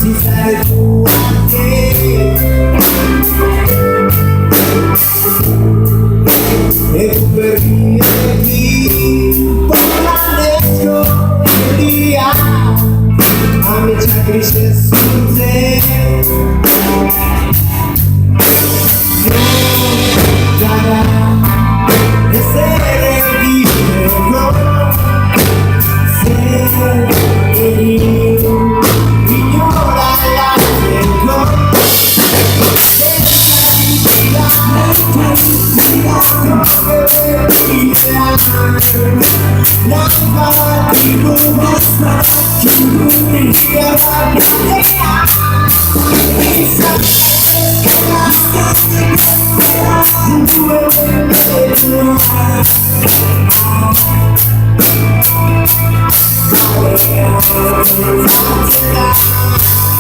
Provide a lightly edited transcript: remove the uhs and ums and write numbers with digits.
si sai tu a te e tu per dire chi poranesco dia amici a Cristo Suze